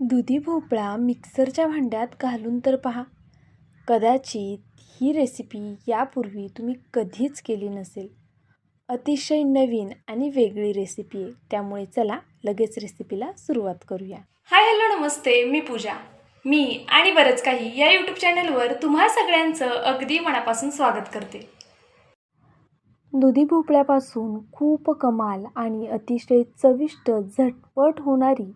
दुधी भोपळा मिक्सरच्या भांड्यात घालून तर पहा. कदाचित ही रेसिपी यापूर्वी तुम्ही कधीच केली नसेल. अतिशय नवीन आणि वेगळी रेसिपी आहे. त्यामुळे चला लगेच रेसिपीला सुरुवात करूया. हाय हॅलो नमस्ते, मी पूजा. मी आणि बरंच काही या यूट्यूब चॅनलवर तुम्हा सगळ्यांचं अगदी मनापासून स्वागत करते. दुधी भोपळ्यापासून खूप कमाल आणि अतिशय चविष्ट झटपट होणारी,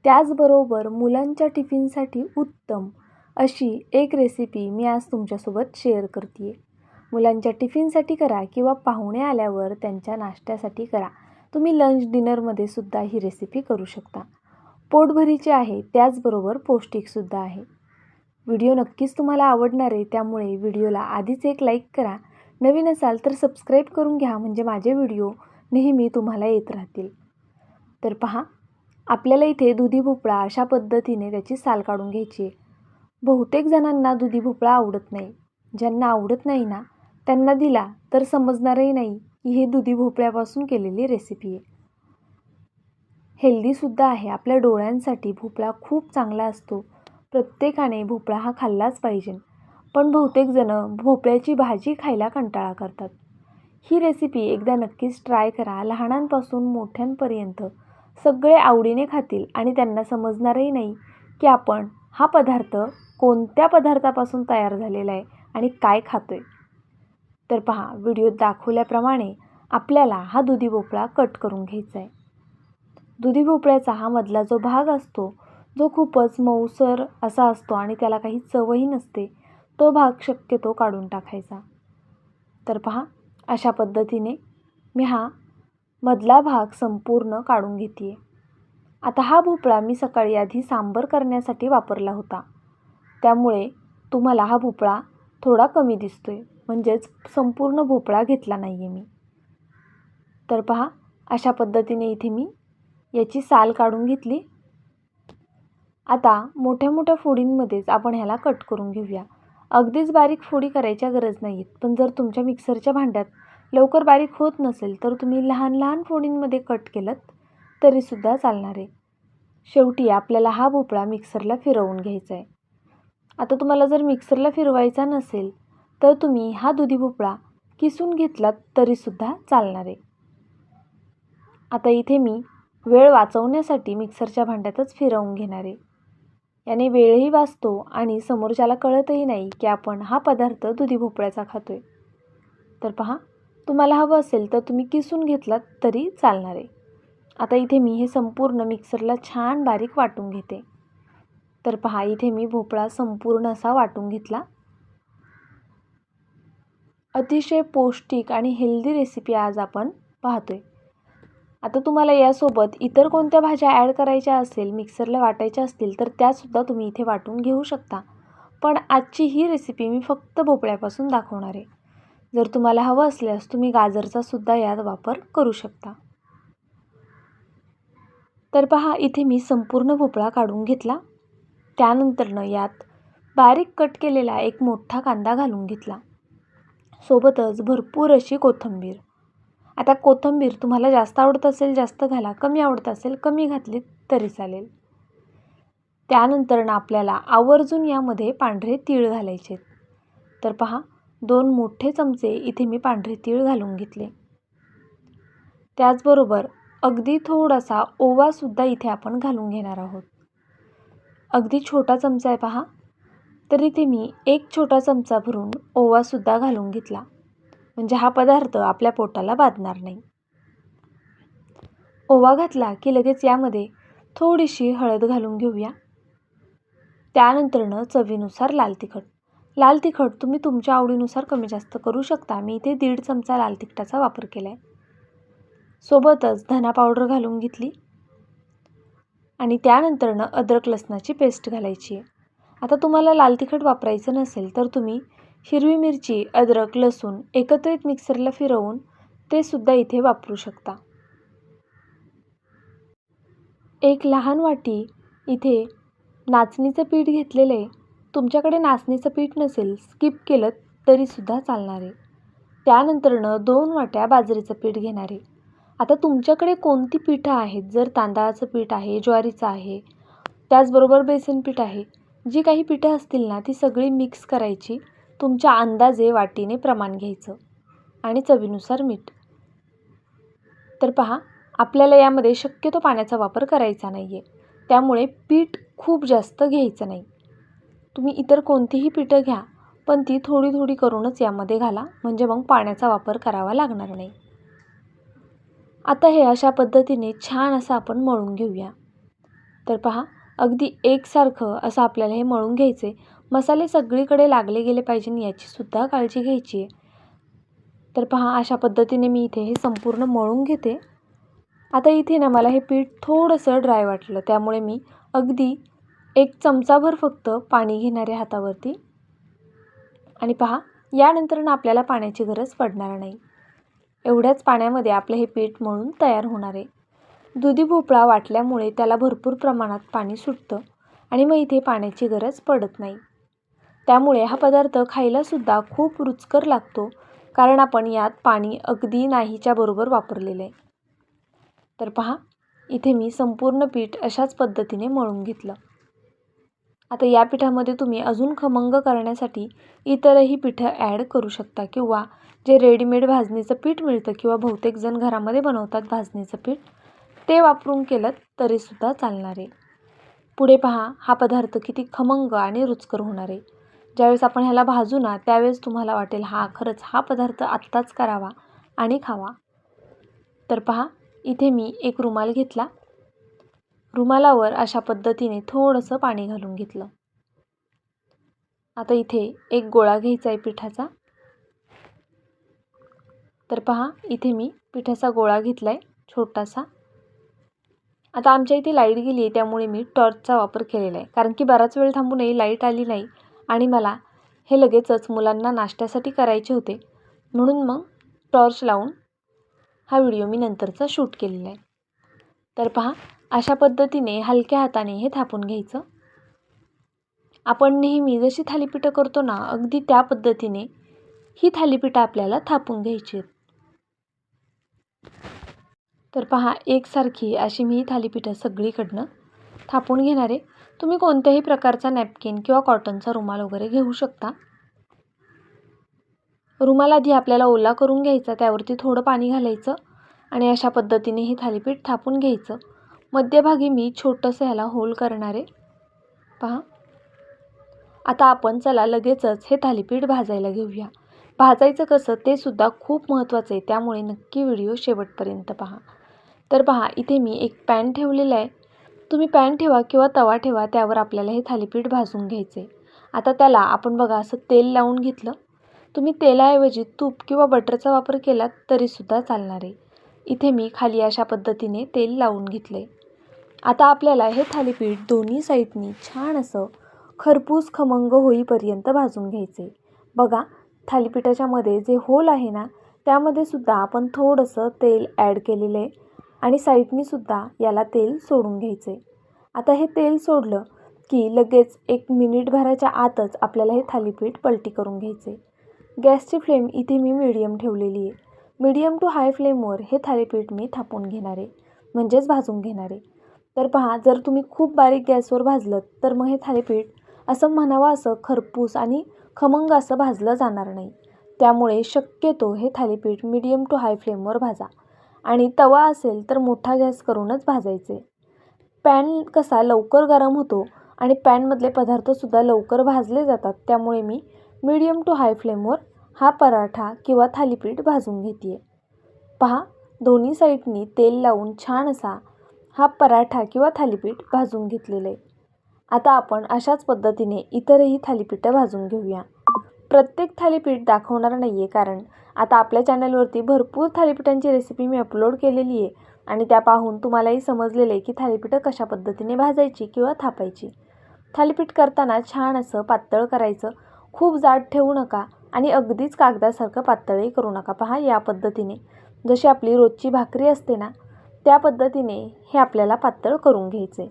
त्याचबरोबर मुलांच्या टिफिनसाठी उत्तम अशी एक रेसिपी मी आज तुमच्यासोबत शेअर करते आहे. मुलांच्या टिफिनसाठी करा किंवा पाहुणे आल्यावर त्यांच्या नाश्त्यासाठी करा. तुम्ही लंच डिनरमध्ये सुद्धा ही रेसिपी करू शकता. पोटभरीची आहे, त्याचबरोबर पौष्टिकसुद्धा आहे. व्हिडिओ नक्कीच तुम्हाला आवडणार आहे, त्यामुळे व्हिडिओला आधीच एक लाईक करा. नवीन असाल तर सबस्क्राईब करून घ्या, म्हणजे माझे व्हिडिओ नेहमी तुम्हाला येत राहतील. तर पहा, आपल्याला इथे दुधी भोपळा अशा पद्धतीने त्याची साल काढून घ्यायची आहे. बहुतेक जणांना दुधी भोपळा आवडत नाही. ज्यांना आवडत नाही ना, त्यांना दिला तर समजणारही नाही की हे दुधी भोपळ्यापासून केलेली रेसिपी आहे. हेल्दीसुद्धा आहे. आपल्या डोळ्यांसाठी भोपळा खूप चांगला असतो. प्रत्येकाने भोपळा हा खाल्लाच पाहिजे. पण बहुतेक जण भोपळ्याची भाजी खायला कंटाळा करतात. ही रेसिपी एकदा नक्कीच ट्राय करा. लहानांपासून मोठ्यांपर्यंत सगळे आवडीने खातील आणि त्यांना समजणारही नाही की आपण हा पदार्थ कोणत्या पदार्थापासून तयार झालेला आहे आणि काय खातोय. तर पहा, व्हिडिओत दाखवल्याप्रमाणे आपल्याला हा दुधी भोपळा कट करून घ्यायचा आहे. दुधी भोपळ्याचा हा मधला जो भाग असतो, जो खूपच मऊसर असा असतो आणि त्याला काही चवही नसते, तो भाग शक्यतो काढून टाकायचा. तर पहा, अशा पद्धतीने मी हा मधला भाग संपूर्ण काढून घेते आहे. आता हा भोपळा मी सकाळी आधी सांबर करण्यासाठी वापरला होता, त्यामुळे तुम्हाला हा भोपळा थोडा कमी दिसतोय, म्हणजेच संपूर्ण भोपळा घेतला नाही आहे मी. तर पहा, अशा पद्धतीने इथे मी याची साल काढून घेतली. आता मोठ्या मोठ्या फोडींमध्येच आपण ह्याला कट करून घेऊया. अगदीच बारीक फोडी करायच्या गरज नाहीत, पण जर तुमच्या मिक्सरच्या भांड्यात लवकर बारीक होत नसेल तर तुम्ही लहान लहान फोडींमध्ये कट केलं तरीसुद्धा चालणार आहे. शेवटी आपल्याला हा भोपळा मिक्सरला फिरवून घ्यायचा आहे. आता तुम्हाला जर मिक्सरला फिरवायचा नसेल तर तुम्ही हा दुधी भोपळा किसून घेतलात तरीसुद्धा चालणार आहे. आता इथे मी वेळ वाचवण्यासाठी मिक्सरच्या भांड्यातच फिरवून घेणार आहे. याने वेळही वाचतो आणि समोरच्याला कळतही नाही की आपण हा पदार्थ दुधी भोपळ्याचा खातोय. तर पहा, तुम्हाला हवं असेल तर तुम्ही किसून घेतलात तरी चालणार आहे. आता इथे मी हे संपूर्ण मिक्सरला छान बारीक वाटून घेते. तर पहा, इथे मी भोपळा संपूर्ण असा वाटून घेतला. अतिशय पौष्टिक आणि हेल्दी रेसिपी आज आपण पाहतोय. आता तुम्हाला यासोबत इतर कोणत्या भाज्या ॲड करायच्या असेल, मिक्सरला वाटायच्या असतील तर त्यासुद्धा तुम्ही इथे वाटून घेऊ शकता. पण आजची ही रेसिपी मी फक्त भोपळ्यापासून दाखवणार आहे. जर तुम्हाला हवं असल्यास तुम्ही गाजरचा सुद्धा यात वापर करू शकता. तर पहा, इथे मी संपूर्ण भोपळा काढून घेतला. त्यानंतरनं यात बारीक कट केलेला एक मोठा कांदा घालून घेतला. सोबतच भरपूर अशी कोथिंबीर. आता कोथिंबीर तुम्हाला जास्त आवडत असेल जास्त घाला, कमी आवडत असेल कमी घातली तरी चालेल. त्यानंतरनं आपल्याला आवर्जून यामध्ये पांढरे तीळ घालायचे. तर पहा, 2 मोठे चमचे इथे मी पांढरे तीळ घालून घेतले. त्याचबरोबर अगदी थोडासा ओवासुद्धा इथे आपण घालून घेणार आहोत. अगदी छोटा चमचा आहे पहा, तर इथे मी 1 छोटा चमचा भरून ओवासुद्धा घालून घेतला, म्हणजे हा पदार्थ आपल्या पोटाला बाधणार नाही. ओवा घातला की लगेच यामध्ये थोडीशी हळद घालून घेऊया. त्यानंतरनं चवीनुसार लाल तिखट. लाल तिखट तुम्ही तुमच्या आवडीनुसार कमी जास्त करू शकता. मी इथे 1.5 चमचा लाल तिखटाचा वापर केला आहे. सोबतच धना पावडर घालून घेतली आणि त्यानंतरनं अद्रक लसणाची पेस्ट घालायची आहे. आता तुम्हाला लाल तिखट वापरायचं नसेल तर तुम्ही हिरवी मिरची, अद्रक, लसूण एकत्रित मिक्सरला फिरवून ते सुद्धा इथे वापरू शकता. 1 लहान वाटी इथे नाचणीचं पीठ घेतलेलं आहे. तुमच्याकडे नाचणीचं पीठ नसेल, स्किप केलं तरीसुद्धा चालणार आहे. त्यानंतरनं 2 वाट्या बाजरीचं पीठ घेणार आहे. आता तुमच्याकडे कोणती पीठं आहेत, जर तांदळाचं पीठ आहे, ज्वारीचं आहे, त्याचबरोबर बेसन पीठ आहे. जी काही पिठं असतील ना ती सगळी मिक्स करायची. तुमच्या अंदाजे वाटीने प्रमाण घ्यायचं आणि चवीनुसार मीठ. तर पहा, आपल्याला यामध्ये शक्यतो पाण्याचा वापर करायचा नाही आहे. त्यामुळे पीठ खूप जास्त घ्यायचं नाही. तुम्ही इतर कोणतीही पिठं घ्या, पण ती थोडी थोडी करूनच यामध्ये घाला, म्हणजे मग पाण्याचा वापर करावा लागणार नाही. आता हे अशा पद्धतीने छान असं आपण मळून घेऊया. तर पहा, अगदी एकसारखं असं आपल्याला हे मळून घ्यायचे. मसाले सगळीकडे लागले गेले पाहिजे याची सुद्धा काळजी घ्यायची आहे. तर पहा, अशा पद्धतीने मी इथे हे संपूर्ण मळून घेते. आता इथे ना मला हे पीठ थोडंसं ड्राय वाटलं, त्यामुळे मी अगदी 1 चमचाभर फक्त पाणी घेणारे हातावरती. आणि पहा, यानंतर ना आपल्याला पाण्याची गरज पडणार नाही. एवढ्याच पाण्यामध्ये आपलं हे पीठ मळून तयार होणार आहे. दुधी भोपळा वाटल्यामुळे त्याला भरपूर प्रमाणात पाणी सुटतं आणि मग इथे पाण्याची गरज पडत नाही. त्यामुळे हा पदार्थ खायलासुद्धा खूप रुचकर लागतो, कारण आपण यात पाणी अगदी नाहीच्या बरोबर वापरलेलं आहे. तर पहा, इथे मी संपूर्ण पीठ अशाच पद्धतीने मळून घेतलं. आता या पिठामध्ये तुम्ही अजून खमंग करण्यासाठी इतरही पिठं ॲड करू शकता, किंवा जे रेडीमेड भाजणीचं पीठ मिळतं किंवा बहुतेक जण घरामध्ये बनवतात भाजणीचं पीठ, ते वापरून केलं तरीसुद्धा चालणार आहे. पुढे पहा, हा पदार्थ किती खमंग आणि रुचकर होणार आहे. ज्यावेळेस आपण ह्याला भाजू ना त्यावेळेस तुम्हाला वाटेल खरंच हा पदार्थ आत्ताच करावा आणि खावा. तर पहा, इथे मी एक रुमाल घेतला. रुमालावर अशा पद्धतीने थोडंसं पाणी घालून घेतलं. आता इथे एक गोळा घ्यायचा आहे पिठाचा. तर पहा, इथे मी पिठाचा गोळा घेतला आहे छोटासा. आता आमच्या इथे लाईट गेली आहे, त्यामुळे मी टॉर्चचा वापर केलेला आहे, कारण की बराच वेळ थांबूनही लाईट आली नाही आणि मला हे लगेचच मुलांना नाश्त्यासाठी करायचे होते, म्हणून मग टॉर्च लावून हा व्हिडिओ मी नंतरचा शूट केलेला आहे. तर पहा, अशा पद्धतीने हलक्या हाताने हे थापून घ्यायचं. आपण नेहमी जशी थालीपीठं करतो ना, अगदी त्या पद्धतीने ही थालीपीठं आपल्याला थापून घ्यायची आहेत. तर पहा, एकसारखी अशी मी थालीपीठं सगळीकडनं थापून घेणार आहे. तुम्ही कोणत्याही प्रकारचा नॅपकिन किंवा कॉटनचा रुमाल वगैरे घेऊ शकता. रुमाल आधी आपल्याला ओला करून घ्यायचा, त्यावरती थोडं पाणी घालायचं आणि अशा पद्धतीने हे थालीपीठ थापून घ्यायचं. मध्यभागी मी छोटंसं ह्याला होल करणार आहे. पहा, आता आपण चला लगेचच हे थालीपीठ भाजायला घेऊया. भाजायचं कसं ते सुद्धा खूप महत्त्वाचं आहे, त्यामुळे नक्की व्हिडिओ शेवटपर्यंत पहा. तर पहा, इथे मी एक पॅन ठेवलेला आहे. तुम्ही पॅन ठेवा किंवा तवा ठेवा, त्यावर आपल्याला हे थालीपीठ भाजून घ्यायचे. आता त्याला आपण बघा असं तेल लावून घेतलं. तुम्ही तेलाऐवजी तूप किंवा बटरचा वापर केलात तरीसुद्धा चालणार आहे. इथे मी खाली अशा पद्धतीने तेल लावून घेतलं आहे. आता आपल्याला हे थालीपीठ दोन्ही साईडनी छान असं खरपूस खमंग होईपर्यंत भाजून घ्यायचे. बघा, थालीपीठाच्या मध्ये जे होल आहे ना त्यामध्ये सुद्धा आपण थोडंसं तेल ॲड केलेलं आहे आणि साईडनी सुद्धा याला तेल सोडून घ्यायचे. आता हे तेल सोडलं की लगेच 1 मिनिटभराच्या आतच आपल्याला हे थालीपीठ पलटी करून घ्यायचे. गॅसची फ्लेम इथे मी मीडियम ठेवलेली आहे. मीडियम टू हाय फ्लेमवर हे थालीपीठ मी थापून घेणार आहे, म्हणजेच भाजून घेणार आहे. तर पहा, जर तुम्ही खूप बारीक गॅसवर भाजलं तर मग हे थालीपीठ असं म्हणावं असं खरपूस आणि खमंग असं भाजलं जाणार नाही. त्यामुळे शक्यतो हे थालीपीठ मीडियम टू हाय फ्लेमवर भाजा आणि तवा असेल तर मोठा गॅस करूनच भाजायचे. पॅन कसा लवकर गरम होतो आणि पॅनमधले पदार्थसुद्धा लवकर भाजले जातात, त्यामुळे मी मीडियम टू हाय फ्लेमवर हा पराठा किंवा थालीपीठ भाजून घेते आहे. पहा, दोन्ही साईडनी तेल लावून छान असा हा पराठा किंवा थालीपीठ भाजून घेतलेलं आहे. आता आपण अशाच पद्धतीने इतरही थालीपीठं भाजून घेऊया. प्रत्येक थालीपीठ दाखवणार नाही आहे, कारण आता आपल्या चॅनलवरती भरपूर थालीपीठांची रेसिपी मी अपलोड केलेली आहे आणि त्या पाहून तुम्हालाही समजलेलं आहे की थालीपीठं कशा पद्धतीने भाजायची किंवा थापायची. थालीपीठ करताना छान असं पातळ करायचं, खूप जाड ठेवू नका आणि अगदीच कागदासारखं पातळही करू नका. पहा, या पद्धतीने जशी आपली रोजची भाकरी असते ना त्या पद्धतीने हे आपल्याला पातळ करून घ्यायचे.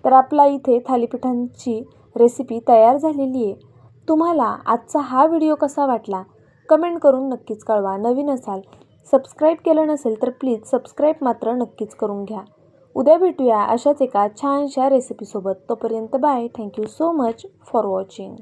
तर आपला इथे थालीपीठांची रेसिपी तयार झालेली आहे. तुम्हाला आजचा हा व्हिडिओ कसा वाटला कमेंट करून नक्कीच कळवा. नवीन असाल, सबस्क्राईब केलं नसेल तर प्लीज सबस्क्राईब मात्र नक्कीच करून घ्या. उद्या भेटूया अशाच एका छानशा रेसिपीसोबत. तोपर्यंत bye. Thank you so much for watching.